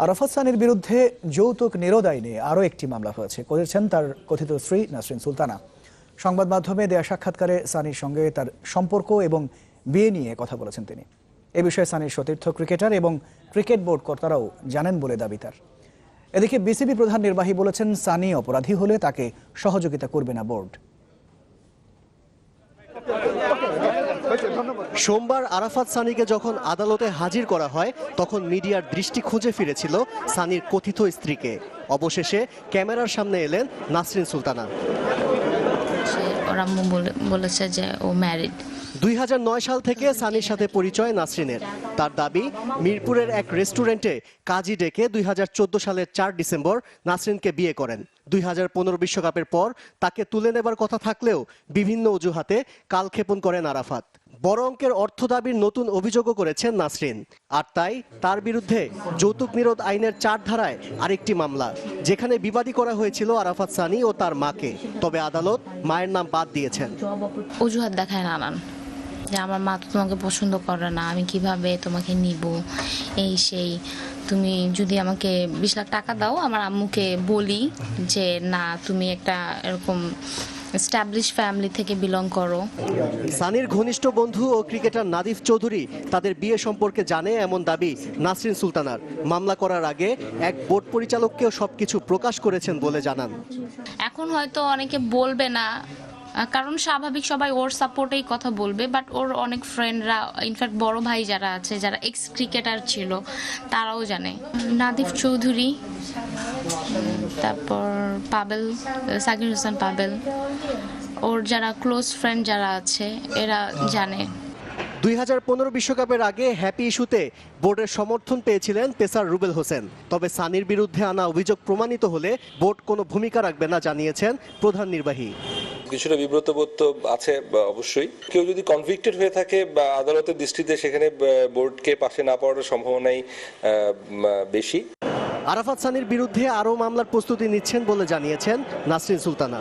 আরাফাত সানির বিরুদ্ধে যৌতুক নিরোধ আইনে আরও একটি মামলা হয়েছে করেছেন তার কথিত স্ত্রী নাসরিন সুলতানা। সংবাদ মাধ্যমে দেয়া সাক্ষাৎকারে সানির সঙ্গে তার সম্পর্ক এবং বিয়ে নিয়ে কথা বলেছেন তিনি। এ বিষয়ে সানির সতীর্থ ক্রিকেটার এবং ক্রিকেট বোর্ড কর্তারাও জানেন বলে দাবি তার। এদিকে বিসিবি প্রধান নির্বাহী বলেছেন সানি অপরাধী হলে তাকে সহযোগিতা করবে না বোর্ড। সোমবার আরাফাত সানিকে যখন আদালতে হাজির করা হয় তখন মিডিয়ার দৃষ্টি খুঁজে ফিরেছিল সানির কথিত স্ত্রীকে। অবশেষে ক্যামেরার সামনে এলেন নাসরিন সুলতানা। ওর আম্মু বলেছে যে ও ম্যারিড। 2009 সাল থেকে সানির সাথে পরিচয় নাসরিনের। তার দাবি, মিরপুরের এক রেস্টুরেন্টে কাজী ডেকে 2014 সালের 4 ডিসেম্বর নাসরিনকে বিয়ে করেন। 2015 বিশ্বকাপের পর তাকে তুলে নেবার কথা থাকলেও বিভিন্ন অজুহাতে কালক্ষেপণ করেন আরাফাত। বড় অঙ্কের অর্থ দাবির নতুন অভিযোগও করেছেন নাসরিন। আর তাই তার বিরুদ্ধে যৌতুক নিরোধ আইনের 4 ধারায় আরেকটি মামলা, যেখানে বিবাদী করা হয়েছিল আরাফাত সানি ও তার মাকে। তবে আদালত মায়ের নাম বাদ দিয়েছেন। অজুহাত দেখায় নানান যে আমার মা তো তোমাকে পছন্দ করে না, আমি কিভাবে তোমাকে নিব, এই সেই। তুমি যদি আমাকে 20 লাখ টাকা দাও, আমার আম্মুকে বলি যে না, তুমি একটা এরকম এস্টাবলিশ ফ্যামিলি থেকে বিলং করো। সানির ঘনিষ্ঠ বন্ধু ও ক্রিকেটার নাদিফ চৌধুরী তাদের বিয়ে সম্পর্কে জানে এমন দাবি নাসরিন সুলতানার। মামলা করার আগে এক বোর্ড পরিচালককেও সবকিছু প্রকাশ করেছেন বলে জানান। এখন হয়তো অনেকে বলবে না, কারণ স্বাভাবিক সবাই ওর সাপোর্টেই কথা বলবে, বাট ওর অনেক ফ্রেন্ডরা, ইনফ্যাক্ট বড় ভাই যারা আছে, যারা এক্স ক্রিকেটার ছিল, তারাও জানে। নাদিফ চৌধুরী, তারপর পাবেল, সাকির হোসেন পাবেল, ওর যারা ক্লোজ ফ্রেন্ড যারা আছে এরা জানে। 2015 বিশ্বকাপের আগে হ্যাপি ইস্যুতে বোর্ডের সমর্থন পেয়েছিলেন পেসার রুবেল হোসেন। তবে সানির বিরুদ্ধে আনা অভিযোগ প্রমাণিত হলে বোর্ড কোনো ভূমিকা রাখবে না জানিয়েছেন প্রধান নির্বাহী। কিছুটা বিব্রত বোধ তো আছে অবশ্যই। কেউ যদি কনভিক্টেড হয়ে থাকে বা আদালতের দৃষ্টিতে, সেখানে বোর্ডকে পাশে না পড়ার সম্ভাবনাই বেশি। আরাফাত সানির বিরুদ্ধে আরও মামলার প্রস্তুতি নিচ্ছেন বলে জানিয়েছেন নাসরিন সুলতানা।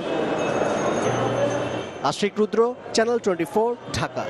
আশিক রুদ্র, চ্যানেল 24, ঢাকা।